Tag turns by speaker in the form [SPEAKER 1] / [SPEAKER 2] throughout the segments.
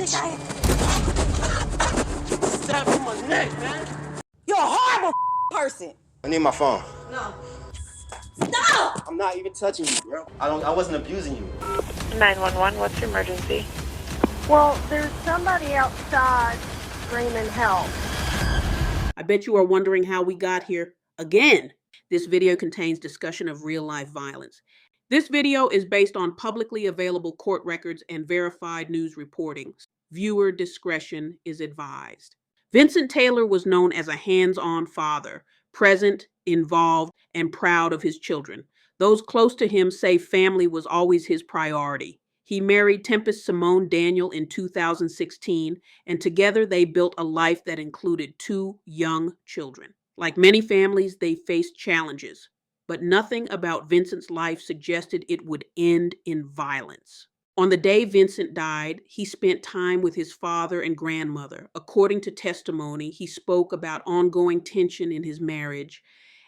[SPEAKER 1] think I am? Stab in my neck, man. You're a horrible person.
[SPEAKER 2] I need my phone.
[SPEAKER 1] No. Stop!
[SPEAKER 2] I'm not even touching you, bro. I wasn't abusing you.
[SPEAKER 3] 911, what's your emergency?
[SPEAKER 4] Well, there's somebody outside screaming help.
[SPEAKER 5] I bet you are wondering how we got here again. This video contains discussion of real-life violence. This video is based on publicly available court records and verified news reporting. Viewer discretion is advised. Vincent Taylor was known as a hands-on father, present, involved, and proud of his children. Those close to him say family was always his priority. He married Tempest Cymone Daniel in 2016, and together they built a life that included 2 young children. Like many families, they faced challenges, but nothing about Vincent's life suggested it would end in violence. On the day Vincent died, he spent time with his father and grandmother. According to testimony, he spoke about ongoing tension in his marriage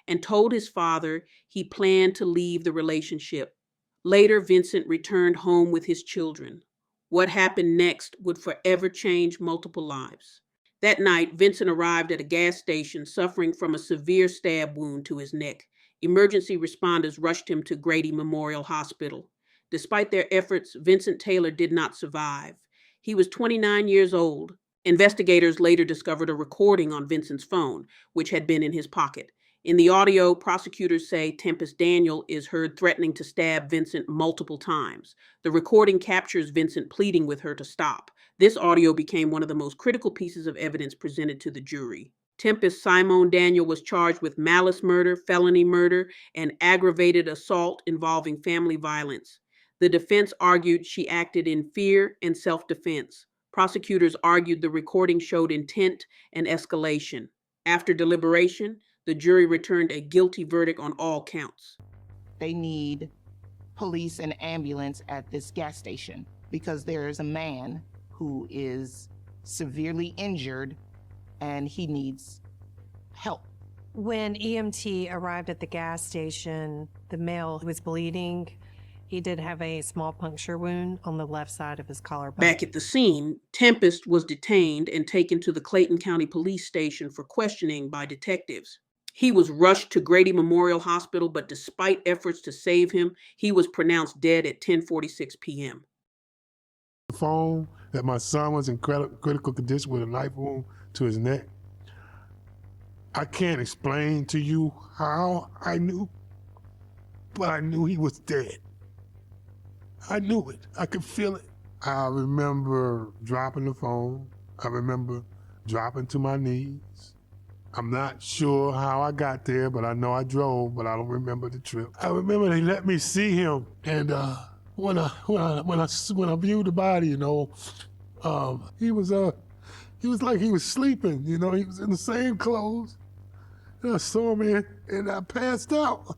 [SPEAKER 5] and told his father he planned to leave the relationship. Later, Vincent returned home with his children. What happened next would forever change multiple lives. That night, Vincent arrived at a gas station suffering from a severe stab wound to his neck. Emergency responders rushed him to Grady Memorial Hospital. Despite their efforts, Vincent Taylor did not survive. He was 29 years old. Investigators later discovered a recording on Vincent's phone, which had been in his pocket. In the audio, prosecutors say Tempest Daniel is heard threatening to stab Vincent multiple times. The recording captures Vincent pleading with her to stop. This audio became one of the most critical pieces of evidence presented to the jury. Tempest Cymone Daniel was charged with malice murder, felony murder, and aggravated assault involving family violence. The defense argued she acted in fear and self-defense. Prosecutors argued the recording showed intent and escalation. After deliberation, the jury returned a guilty verdict on all counts.
[SPEAKER 6] They need police and ambulance at this gas station because there is a man who is severely injured and he needs help.
[SPEAKER 7] When EMT arrived at the gas station, the male was bleeding. He did have a small puncture wound on the left side of his collarbone.
[SPEAKER 5] Back at the scene, Tempest was detained and taken to the Clayton County Police Station for questioning by detectives. He was rushed to Grady Memorial Hospital, but despite efforts to save him, he was pronounced dead at 10:46 p.m.
[SPEAKER 8] The phone that my son was in critical condition with a knife wound to his neck. I can't explain to you how I knew, but I knew he was dead. I knew it. I could feel it. I remember dropping the phone. I remember dropping to my knees. I'm not sure how I got there, but I know I drove, but I don't remember the trip. I remember they let me see him, and when I viewed the body, he was like he was sleeping. He was in the same clothes. And I saw him and I passed out.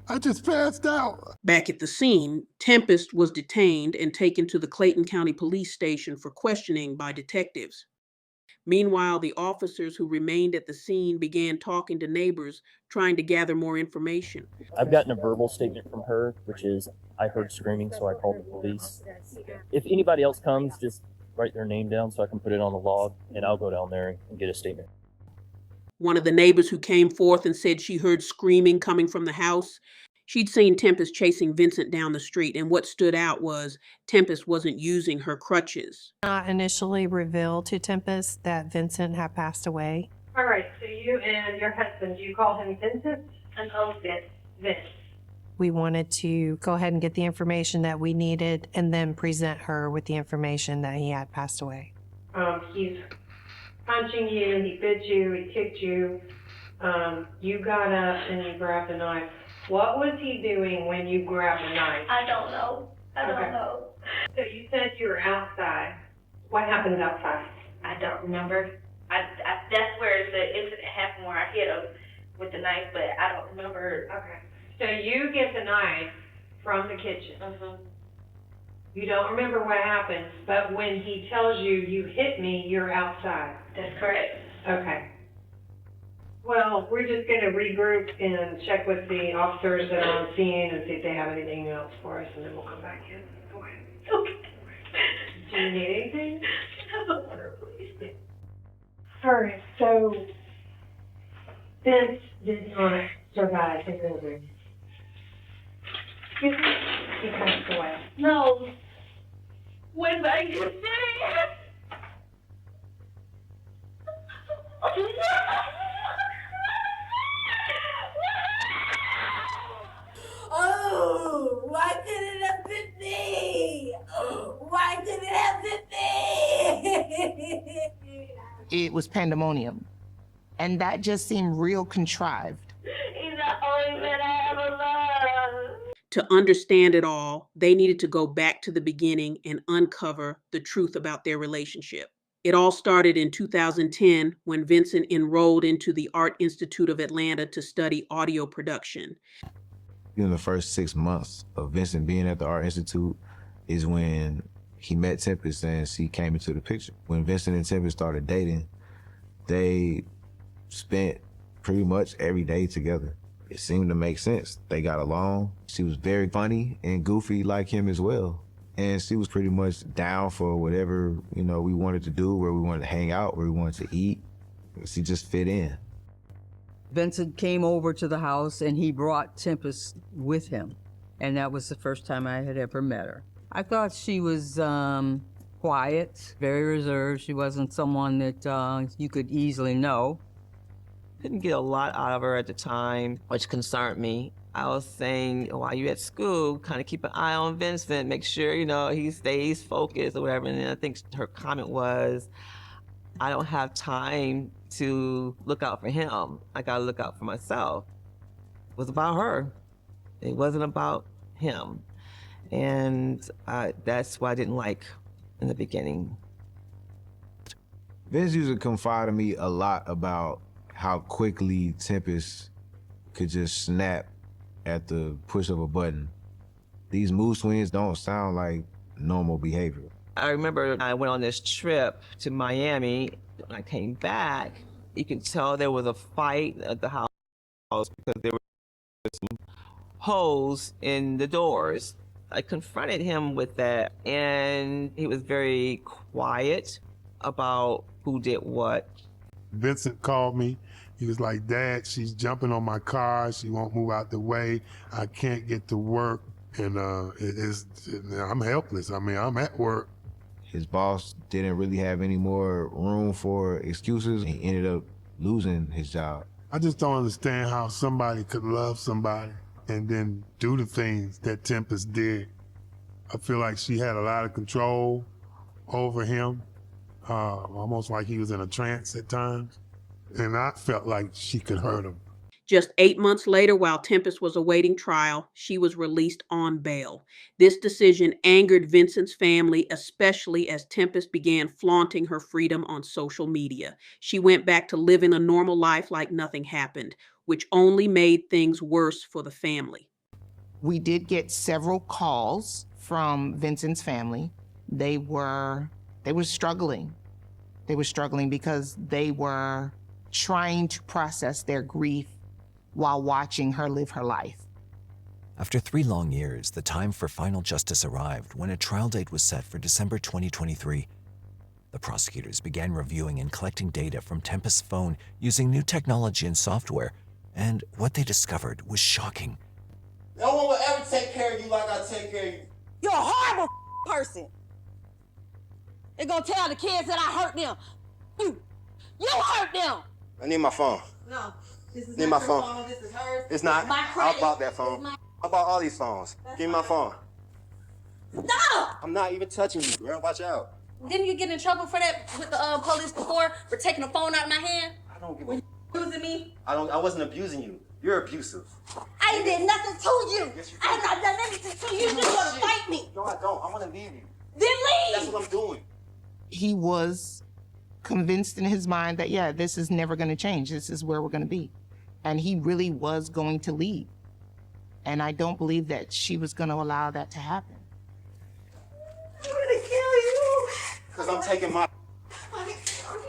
[SPEAKER 8] I just passed out.
[SPEAKER 5] Back at the scene, Tempest was detained and taken to the Clayton County Police Station for questioning by detectives. Meanwhile, the officers who remained at the scene began talking to neighbors, trying to gather more information.
[SPEAKER 9] I've gotten a verbal statement from her, which is, I heard screaming, so I called the police. If anybody else comes, just write their name down so I can put it on the log, and I'll go down there and get a statement.
[SPEAKER 5] One of the neighbors who came forth and said she heard screaming coming from the house. She'd seen Tempest chasing Vincent down the street, and what stood out was Tempest wasn't using her crutches.
[SPEAKER 7] Not initially revealed to Tempest that Vincent had passed away.
[SPEAKER 4] All right, so you and your husband, you call him Vincent?
[SPEAKER 3] And
[SPEAKER 4] Vince.
[SPEAKER 7] We wanted to go ahead and get the information that we needed and then present her with the information that he had passed away.
[SPEAKER 4] He's punching you, he bit you, he kicked you. You got up and you grabbed a knife. What was he doing when you grabbed a knife?
[SPEAKER 3] I don't know. I don't know.
[SPEAKER 4] So you said you were outside. What happened outside?
[SPEAKER 3] I don't remember. That's where the incident happened, where I hit him with the knife, but I don't remember.
[SPEAKER 4] Okay. So you get the knife from the kitchen.
[SPEAKER 3] Mm-hmm.
[SPEAKER 4] You don't remember what happened, but when he tells you, you hit me, you're outside.
[SPEAKER 3] That's correct.
[SPEAKER 4] Okay. Well, we're just going to regroup and check with the officers that are on scene and see if they have anything else for us, and then we'll come back in. Go ahead.
[SPEAKER 3] Okay.
[SPEAKER 4] Do you need anything?
[SPEAKER 3] All right,
[SPEAKER 4] So, Vince did not survive his illness. Excuse me? He passed away.
[SPEAKER 3] no. When I get there.
[SPEAKER 1] Oh, why did it have been me? Why did it have been me?
[SPEAKER 6] It was pandemonium. And that just seemed real contrived.
[SPEAKER 3] He's the only man I ever loved.
[SPEAKER 5] To understand it all, they needed to go back to the beginning and uncover the truth about their relationship. It all started in 2010 when Vincent enrolled into the Art Institute of Atlanta to study audio production.
[SPEAKER 10] In the first 6 months of Vincent being at the Art Institute is when he met Tempest and she came into the picture. When Vincent and Tempest started dating, they spent pretty much every day together. It seemed to make sense. They got along. She was very funny and goofy like him as well. And she was pretty much down for whatever, we wanted to do, where we wanted to hang out, where we wanted to eat. She just fit in.
[SPEAKER 11] Vincent came over to the house and he brought Tempest with him. And that was the first time I had ever met her. I thought she was quiet, very reserved. She wasn't someone that you could easily know.
[SPEAKER 12] Couldn't get a lot out of her at the time, which concerned me. I was saying, while you're at school, kind of keep an eye on Vincent, make sure, he stays focused or whatever. And then I think her comment was, I don't have time to look out for him. I gotta look out for myself. It was about her. It wasn't about him. And that's what I didn't like in the beginning.
[SPEAKER 10] Vince used to confide in me a lot about how quickly Tempest could just snap at the push of a button. These mood swings don't sound like normal behavior.
[SPEAKER 12] I remember I went on this trip to Miami. When I came back, you could tell there was a fight at the house because there were some holes in the doors. I confronted him with that, and he was very quiet about who did what.
[SPEAKER 8] Vincent called me. He was like, Dad, she's jumping on my car. She won't move out the way. I can't get to work. And I'm helpless. I'm at work.
[SPEAKER 10] His boss didn't really have any more room for excuses. He ended up losing his job.
[SPEAKER 8] I just don't understand how somebody could love somebody and then do the things that Tempest did. I feel like she had a lot of control over him, almost like he was in a trance at times. And I felt like she could hurt him.
[SPEAKER 5] Just 8 months later, while Tempest was awaiting trial, she was released on bail. This decision angered Vincent's family, especially as Tempest began flaunting her freedom on social media. She went back to living a normal life like nothing happened, which only made things worse for the family.
[SPEAKER 6] We did get several calls from Vincent's family. They were struggling. They were struggling because they were trying to process their grief while watching her live her life.
[SPEAKER 13] After 3 long years, the time for final justice arrived when a trial date was set for December 2023. The prosecutors began reviewing and collecting data from Tempest's phone using new technology and software, and what they discovered was shocking.
[SPEAKER 2] No one will ever take care of you like I take care of you.
[SPEAKER 1] You're a horrible person. They're gonna tell the kids that I hurt them. You hurt them.
[SPEAKER 2] I need my phone.
[SPEAKER 1] No, this is
[SPEAKER 2] Need
[SPEAKER 1] not
[SPEAKER 2] my
[SPEAKER 1] your
[SPEAKER 2] phone.
[SPEAKER 1] This is hers.
[SPEAKER 2] It's not.
[SPEAKER 1] It's my
[SPEAKER 2] I
[SPEAKER 1] credit.
[SPEAKER 2] bought that phone. I bought all these phones. Give me my phone.
[SPEAKER 1] Stop!
[SPEAKER 2] I'm not even touching you, girl. Watch out.
[SPEAKER 1] Didn't you get in trouble for that with the police before for taking the phone out of my hand?
[SPEAKER 2] I don't give a.
[SPEAKER 1] Abusing me?
[SPEAKER 2] I wasn't abusing you. You're abusive.
[SPEAKER 1] I did nothing to you.
[SPEAKER 2] Yes, you did.
[SPEAKER 1] I have not done anything to you. You just want to fight me.
[SPEAKER 2] No, I don't. I want to leave you.
[SPEAKER 1] Then leave.
[SPEAKER 2] That's what I'm doing.
[SPEAKER 6] He was convinced in his mind that, yeah, this is never going to change. This is where we're going to be. And he really was going to leave. And I don't believe that she was going to allow that to happen.
[SPEAKER 1] I'm going to kill you.
[SPEAKER 2] Because I'm taking my...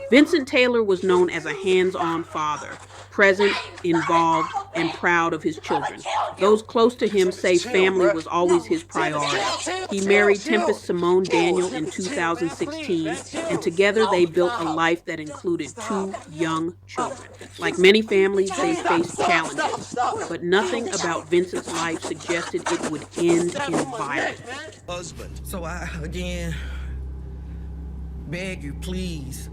[SPEAKER 5] Vincent Taylor was known as a hands-on father, present, involved, and proud of his children. Those close to him say family was always his priority. He married Tempest Cymone Daniel in 2016, and together they built a life that included 2 young children. Like many families, they faced challenges, but nothing about Vincent's life suggested it would end in violence.
[SPEAKER 14] So I, again, beg you, please,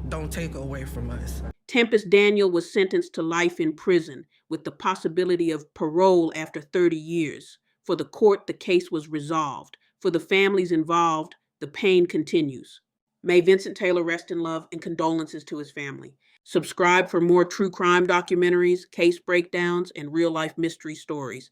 [SPEAKER 14] don't take away from us.
[SPEAKER 5] Tempest Daniel was sentenced to life in prison with the possibility of parole after 30 years. For the court, the case was resolved. For the families involved, the pain continues. May Vincent Taylor rest in love, and condolences to his family. Subscribe for more true crime documentaries, case breakdowns, and real-life mystery stories.